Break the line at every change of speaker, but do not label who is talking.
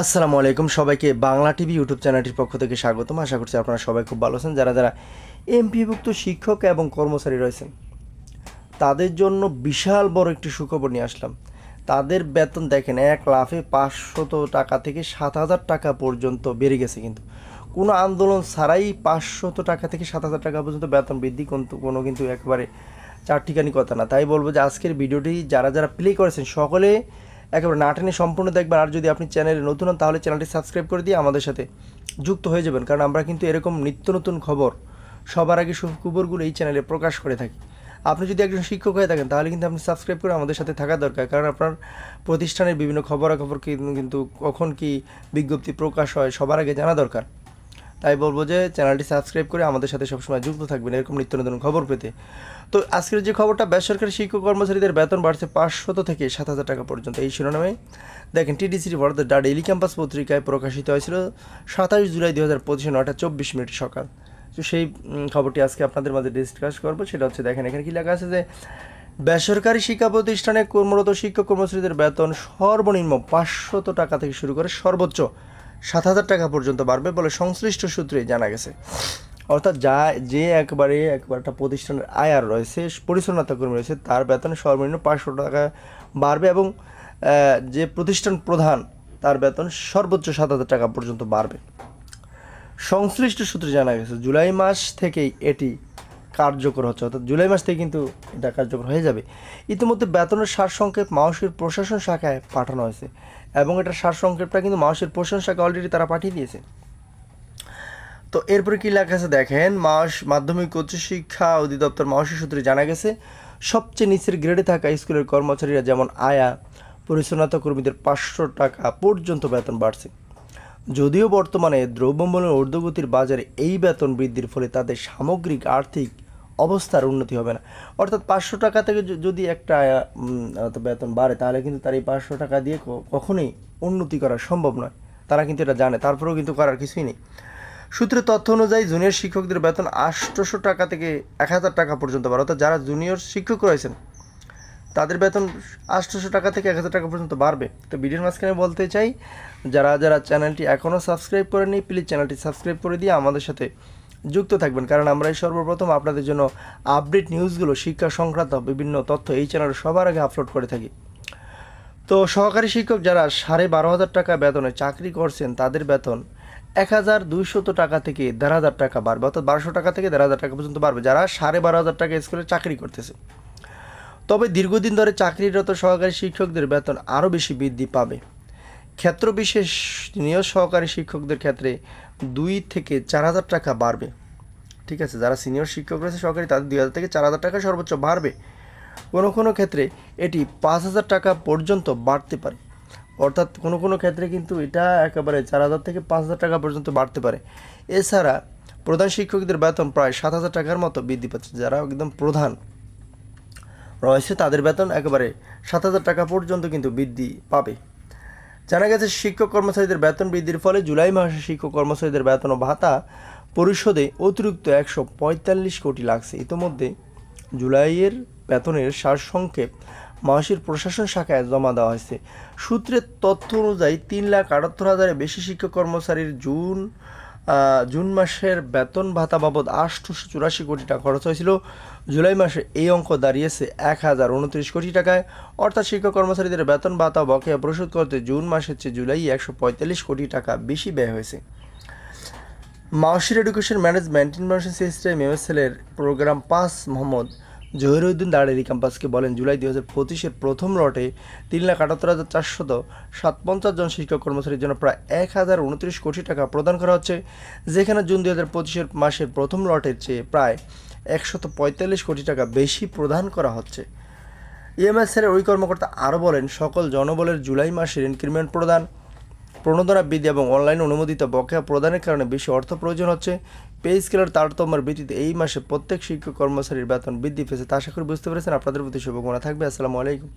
আসসালামু আলাইকুম সবাইকে বাংলা টিভি ইউটিউব চ্যানেলটির পক্ষ থেকে স্বাগতম। আশা করছি আপনারা সবাই খুব ভালো আছেন। যারা যারা এমপিভুক্ত শিক্ষক এবং কর্মচারী রয়েছেন তাদের জন্য বিশাল বড় একটি সুখবর নিয়ে আসলাম। তাদের বেতন দেখেন এক লাফে 500 টাকা থেকে 7,000 টাকা পর্যন্ত বেড়ে গেছে। কিন্তু কোনো আন্দোলন ছাড়াই 500 টাকা থেকে 7,000 টাকা পর্যন্ত বেতন বৃদ্ধি কিন্তু একেবারে চারটিখানি কথা না। তাই বলবো যে আজকের ভিডিওটি যারা যারা প্লে করেছেন সকলে একেবারে না টেনে সম্পূর্ণ দেখবেন। আর যদি আপনি চ্যানেলে নতুন হন তাহলে চ্যানেলটি সাবস্ক্রাইব করে দিয়ে আমাদের সাথে যুক্ত হয়ে যাবেন, কারণ আমরা কিন্তু এরকম নিত্য নতুন খবর সবার আগে সুখবরগুলো এই চ্যানেলে প্রকাশ করে থাকি। আপনি যদি একজন শিক্ষক হয়ে থাকেন তাহলে কিন্তু আপনি সাবস্ক্রাইব করে আমাদের সাথে থাকা দরকার, কারণ আপনার প্রতিষ্ঠানের বিভিন্ন খবরাখবর কিন্তু কখন কি বিজ্ঞপ্তি প্রকাশ হয় সবার আগে জানা দরকার। তাই বলবো যে চ্যানেলটি সাবস্ক্রাইব করে আমাদের সাথে সবসময় যুক্ত থাকবেন এরকম নিত্য নতুন খবর পেতে। তো আজকের যে খবরটা, বেসরকারি শিক্ষক কর্মচারীদের বেতন বাড়ছে 500 থেকে 7,000 টাকা পর্যন্ত। এই শিরোনামে দেখেন TDC report the daily campus পত্রিকায় প্রকাশিত হয়েছিল 27 জুলাই 2025 9:24 সকাল। তো সেই খবরটি আজকে আপনাদের মাঝে ডিসকাস করবো। সেটা হচ্ছে দেখেন এখানে কি লেখা আছে যে বেসরকারি শিক্ষা প্রতিষ্ঠানে কর্মরত শিক্ষক কর্মচারীদের বেতন সর্বনিম্ন 500 টাকা থেকে শুরু করে সর্বোচ্চ 7,000 টাকা পর্যন্ত বাড়বে বলে সংশ্লিষ্ট সূত্রে জানা গেছে। অর্থাৎ যে একবারে একটা প্রতিষ্ঠানের আয়ার রয়েছে, পরিচ্ছন্নতা কর্মী রয়েছে, তার বেতন সর্বনিম্ন 500 টাকা বাড়বে এবং যে প্রতিষ্ঠান প্রধান তার বেতন সর্বোচ্চ 7,000 টাকা পর্যন্ত বাড়বে। সংশ্লিষ্ট সূত্রে জানা গেছে জুলাই মাস থেকেই এটি কার্যকর হচ্ছে, অর্থাৎ জুলাই মাস থেকে কিন্তু এটা কার্যকর হয়ে যাবে। ইতিমধ্যে বেতনের সারসংক্ষেপ মাওসির প্রশাসন শাখায় পাঠানো হয়েছে এবং এটার সারসংক্ষেপটা কিন্তু মাওসির প্রশাসন শাখা অলরেডি তারা পাঠিয়ে দিয়েছে। তো এরপরে কী লেখা আছে দেখেন, মাধ্যমিক উচ্চশিক্ষা অধিদপ্তর মাওসি সূত্রে জানা গেছে সবচেয়ে নিচের গ্রেডে থাকা স্কুলের কর্মচারীরা যেমন আয়া, পরিচ্ছন্নতা কর্মীদের 500 টাকা পর্যন্ত বেতন বাড়ছে। যদিও বর্তমানে দ্রব্যমূল্যের ঊর্ধ্বগতির বাজারে এই বেতন বৃদ্ধির ফলে তাদের সামগ্রিক আর্থিক অবস্থার উন্নতি হবে না। অর্থাৎ 500 টাকা থেকে যদি একটা বেতন বাড়ে তাহলে কিন্তু তার এই 500 টাকা দিয়ে কখনোই উন্নতি করা সম্ভব নয়। তারা কিন্তু এটা জানে, তারপরেও কিন্তু করার কিছুই নেই। সূত্রের তথ্য অনুযায়ী জুনিয়র শিক্ষকদের বেতন 800 টাকা থেকে 1,000 টাকা পর্যন্ত বাড়ে। অর্থাৎ যারা জুনিয়র শিক্ষক রয়েছেন তাদের বেতন 800 টাকা থেকে 1,000 টাকা পর্যন্ত বাড়বে। তো ভিডিওর মাঝখানে বলতে চাই, যারা যারা চ্যানেলটি এখনও সাবস্ক্রাইব করেননি প্লিজ চ্যানেলটি সাবস্ক্রাইব করে দিয়ে আমাদের সাথে যুক্ত থাকবেন, কারণ আমরা সর্বপ্রথম আপনাদের জন্য আপডেট নিউজগুলো, শিক্ষা সংক্রান্ত বিভিন্ন তথ্য এই চ্যানেলে সবার আগে আপলোড করে থাকি। তো সহকারী শিক্ষক যারা 12,500 টাকা বেতনে চাকরি করছেন তাদের বেতন 1,200 টাকা থেকে 1,500 টাকা বাড়বে, অর্থাৎ 1,200 টাকা থেকে 1,500 টাকা পর্যন্ত বাড়বে যারা 12,500 টাকা স্কুলে চাকরি করতেছে। তবে দীর্ঘদিন ধরে চাকরিরত সহকারী শিক্ষকদের বেতন আরও বেশি বৃদ্ধি পাবে। ক্ষেত্রবিশেষ সিনিয়র সহকারী শিক্ষকদের ক্ষেত্রে 2 থেকে 4,000 টাকা বাড়বে। ঠিক আছে, যারা সিনিয়র শিক্ষক রয়েছে সহকারী তাদের 2,000 থেকে 4,000 টাকা সর্বোচ্চ বাড়বে। কোনো কোনো ক্ষেত্রে এটি 5,000 টাকা পর্যন্ত বাড়তে পারে। অর্থাৎ কোনো কোনো ক্ষেত্রে কিন্তু এটা একেবারে 4,000 থেকে 5,000 টাকা পর্যন্ত বাড়তে পারে। এছাড়া প্রধান শিক্ষকদের বেতন প্রায় 7,000 টাকার মতো বৃদ্ধি পাচ্ছে। যারা একদম প্রধান রয়েছে তাদের বেতন একেবারে 7,000 টাকা পর্যন্ত কিন্তু বৃদ্ধি পাবে। জানা গেছে শিক্ষক কর্মচারীদের বেতন বৃদ্ধির ফলে জুলাই মাসে শিক্ষক কর্মচারীদের বেতন ও ভাতা পরিশোধে অতিরিক্ত 145 কোটি লাগছে। ইতিমধ্যে জুলাইয়ের বেতনের সারসংক্ষেপ মাসির প্রশাসন শাখায় জমা দেওয়া হয়েছে। সূত্রের তথ্য অনুযায়ী 3,78,000 বেশি শিক্ষক কর্মচারীর জুন মাসের বেতন ভাতা বাবদ 884 কোটি টাকা খরচ হয়েছিল। জুলাই মাসে এই অঙ্ক দাঁড়িয়েছে 1,029 কোটি টাকায়। অর্থাৎ শিক্ষক কর্মচারীদের বেতন ভাতা বকেয়া পরিশোধ করতে জুন মাসের চেয়ে জুলাই 145 কোটি টাকা বেশি ব্যয় হয়েছে। মাওসির এডুকেশন ম্যানেজমেন্ট ইনফরমেশন সিস্টেম এমএসএল-এর প্রোগ্রাম 5 মোহাম্মদ জহিরুদ্দিন দাঁড়েরি ক্যাম্পাসকে বলেন জুলাই 2025-এর প্রথম লটে 3,78,457 জন শিক্ষক কর্মচারীর জন্য প্রায় 1,029 কোটি টাকা প্রদান করা হচ্ছে, যেখানে জুন 2025-এর মাসের প্রথম লটের চেয়ে প্রায় 145 কোটি টাকা বেশি প্রদান করা হচ্ছে। ইএমএসএল-এর ওই কর্মকর্তা আরও বলেন সকল জনবলের জুলাই মাসের ইনক্রিমেন্ট প্রদান, প্রণোদনা বৃদ্ধি এবং অনলাইন অনুমোদিত বকেয়া প্রদানের কারণে বেশি অর্থ প্রয়োজন হচ্ছে। পে স্কেলের তারতম্যের ভিত্তিতে এই মাসে প্রত্যেক শিক্ষক কর্মচারীর বেতন বৃদ্ধি পেয়েছে। তা আশা করি বুঝতে পেরেছেন। আপনাদের প্রতি শুভকামনা থাকবে। আসসালামু আলাইকুম।